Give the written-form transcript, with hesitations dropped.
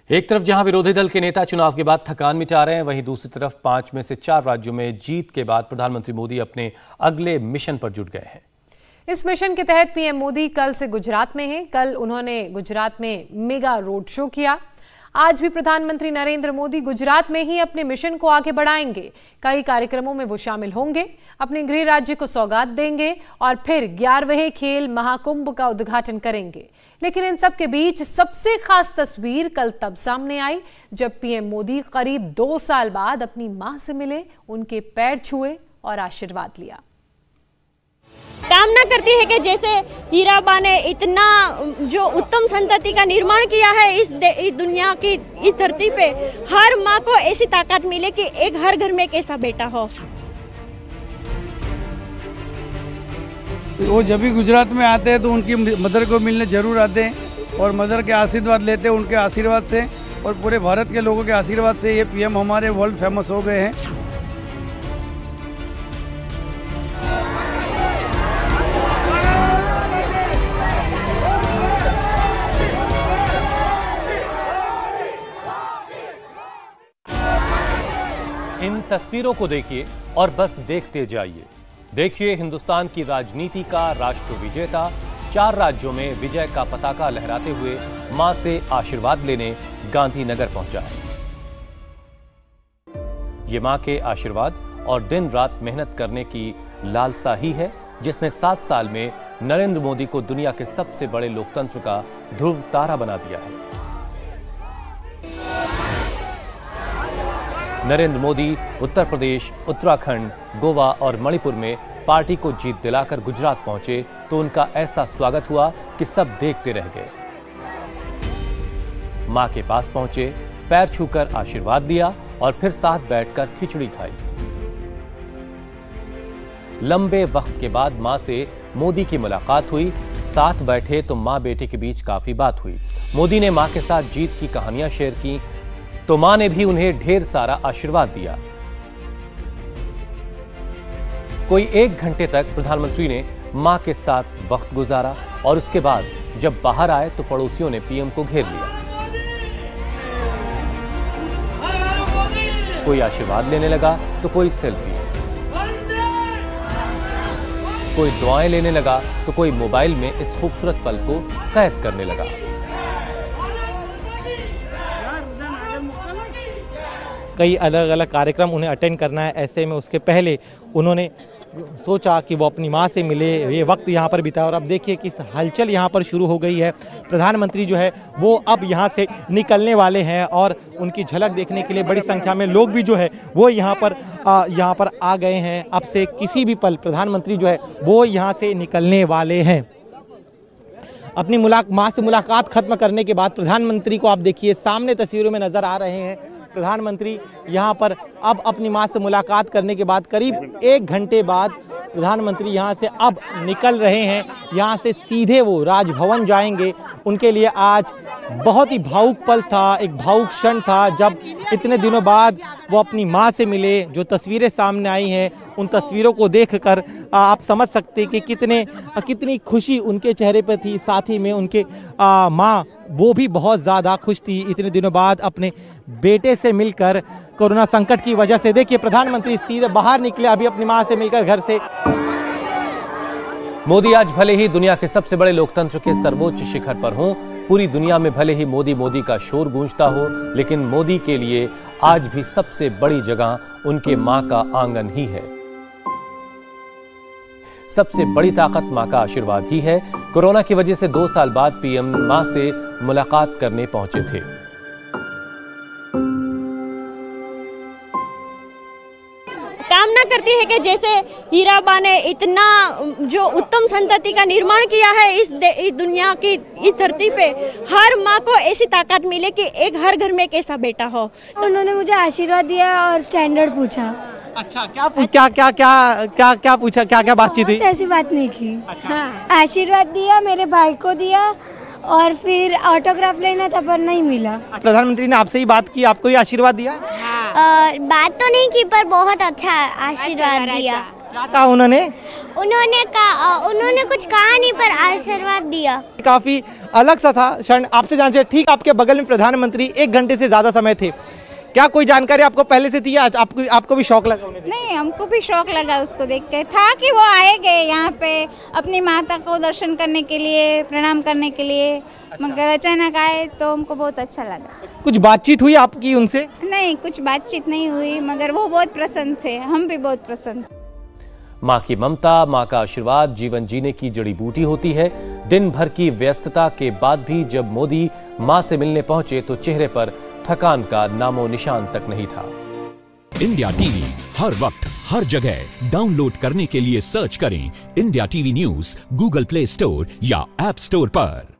एक तरफ जहां विरोधी दल के नेता चुनाव के बाद थकान मिटा रहे हैं, वहीं दूसरी तरफ 5 में से 4 राज्यों में जीत के बाद प्रधानमंत्री मोदी अपने अगले मिशन पर जुट गए हैं। इस मिशन के तहत पीएम मोदी कल से गुजरात में हैं। कल उन्होंने गुजरात में मेगा रोड शो किया। आज भी प्रधानमंत्री नरेंद्र मोदी गुजरात में ही अपने मिशन को आगे बढ़ाएंगे। कई कार्यक्रमों में वो शामिल होंगे, अपने गृह राज्य को सौगात देंगे और फिर 11वें खेल महाकुंभ का उद्घाटन करेंगे। लेकिन इन सब के बीच सबसे खास तस्वीर कल तब सामने आई जब पीएम मोदी करीब 2 साल बाद अपनी मां से मिले, उनके पैर छुए और आशीर्वाद लिया। कामना करती है कि जैसे हीराबा ने इतना जो उत्तम संतति का निर्माण किया है इस दुनिया की इस धरती पे, हर माँ को ऐसी ताकत मिले कि एक हर घर में एक ऐसा बेटा हो। वो जब भी गुजरात में आते हैं तो उनकी मदर को मिलने जरूर आते हैं और मदर के आशीर्वाद लेते हैं। उनके आशीर्वाद से और पूरे भारत के लोगों के आशीर्वाद से ये पीएम हमारे वर्ल्ड फेमस हो गए हैं। इन तस्वीरों को देखिए और बस देखते जाइए। देखिए हिंदुस्तान की राजनीति का राष्ट्र विजेता 4 राज्यों में विजय का पताका लहराते हुए मां से आशीर्वाद लेने गांधीनगर पहुंचा है। ये मां के आशीर्वाद और दिन रात मेहनत करने की लालसा ही है जिसने 7 साल में नरेंद्र मोदी को दुनिया के सबसे बड़े लोकतंत्र का ध्रुव तारा बना दिया है। नरेंद्र मोदी उत्तर प्रदेश, उत्तराखंड, गोवा और मणिपुर में पार्टी को जीत दिलाकर गुजरात पहुंचे तो उनका ऐसा स्वागत हुआ कि सब देखते रह गए। मां के पास पहुंचे, पैर छूकर आशीर्वाद लिया और फिर साथ बैठकर खिचड़ी खाई। लंबे वक्त के बाद मां से मोदी की मुलाकात हुई। साथ बैठे तो मां बेटे के बीच काफी बात हुई। मोदी ने मां के साथ जीत की कहानियां शेयर की तो मां ने भी उन्हें ढेर सारा आशीर्वाद दिया। कोई 1 घंटे तक प्रधानमंत्री ने मां के साथ वक्त गुजारा और उसके बाद जब बाहर आए तो पड़ोसियों ने पीएम को घेर लिया। कोई आशीर्वाद लेने लगा तो कोई सेल्फी, कोई दुआएं लेने लगा तो कोई मोबाइल में इस खूबसूरत पल को कैद करने लगा। कई अलग अलग कार्यक्रम उन्हें अटेंड करना है, ऐसे में उसके पहले उन्होंने सोचा कि वो अपनी मां से मिले, ये वक्त यहाँ पर बिताया और अब देखिए कि हलचल यहाँ पर शुरू हो गई है। प्रधानमंत्री जो है वो अब यहाँ से निकलने वाले हैं और उनकी झलक देखने के लिए बड़ी संख्या में लोग भी जो है वो यहाँ पर आ गए हैं। अब से किसी भी पल प्रधानमंत्री जो है वो यहाँ से निकलने वाले हैं। अपनी मां से मुलाकात खत्म करने के बाद प्रधानमंत्री को आप देखिए सामने तस्वीरों में नजर आ रहे हैं। प्रधानमंत्री यहाँ पर अब अपनी मां से मुलाकात करने के बाद करीब 1 घंटे बाद प्रधानमंत्री यहाँ से अब निकल रहे हैं। यहाँ से सीधे वो राजभवन जाएंगे। उनके लिए आज बहुत ही भावुक पल था, एक भावुक क्षण था जब इतने दिनों बाद वो अपनी मां से मिले। जो तस्वीरें सामने आई हैं उन तस्वीरों को देखकर आप समझ सकते हैं कि कितनी खुशी उनके चेहरे पर थी। साथ ही में उनके मां वो भी बहुत ज़्यादा खुश थी इतने दिनों बाद अपने बेटे से मिलकर। कोरोना संकट की वजह से देखिए प्रधानमंत्री सीधे बाहर निकले अभी अपनी मां से मिलकर घर से। मोदी आज भले ही दुनिया के सबसे बड़े लोकतंत्र के सर्वोच्च शिखर पर हों, पूरी दुनिया में भले ही मोदी मोदी का शोर गूंजता हो, लेकिन मोदी के लिए आज भी सबसे बड़ी जगह उनके मां का आंगन ही है। सबसे बड़ी ताकत मां का आशीर्वाद ही है। कोरोना की वजह से 2 साल बाद पीएम मां से मुलाकात करने पहुंचे थे। कामना करती है कि जैसे हीराबा ने इतना जो उत्तम संतति का निर्माण किया है इस दुनिया की इस धरती पे, हर माँ को ऐसी ताकत मिले कि एक हर घर में एक ऐसा बेटा हो। तो उन्होंने मुझे आशीर्वाद दिया और स्टैंडर्ड पूछा। अच्छा, क्या पूछा, क्या बातचीत हुई? ऐसी बात नहीं की। अच्छा। आशीर्वाद दिया, मेरे भाई को दिया और फिर ऑटोग्राफ लेना था पर नहीं मिला। प्रधानमंत्री ने आपसे ही बात की, आपको ही आशीर्वाद दिया? बात तो नहीं की पर बहुत अच्छा आशीर्वाद दिया। क्या कहा उन्होंने? उन्होंने कुछ कहा नहीं पर आशीर्वाद दिया। काफी अलग सा था क्षण। आपसे जानते, ठीक आपके बगल में प्रधानमंत्री 1 घंटे से ज्यादा समय थे, क्या कोई जानकारी आपको पहले से थी या आपको भी शौक लगा उन्हें? नहीं, हमको भी शौक लगा उसको देख के, था कि वो आएंगे यहाँ पे अपनी माता को दर्शन करने के लिए, प्रणाम करने के लिए। अच्छा। मगर अचानक आए तो हमको बहुत अच्छा लगा। कुछ बातचीत हुई आपकी उनसे? नहीं, कुछ बातचीत नहीं हुई, मगर वो बहुत प्रसन्न थे, हम भी बहुत प्रसन्न। मां की ममता, मां का आशीर्वाद जीवन जीने की जड़ी बूटी होती है। दिन भर की व्यस्तता के बाद भी जब मोदी मां से मिलने पहुंचे तो चेहरे पर थकान का नामो निशान तक नहीं था। इंडिया टीवी हर वक्त हर जगह डाउनलोड करने के लिए सर्च करें India TV news Google play store या ऐप स्टोर पर।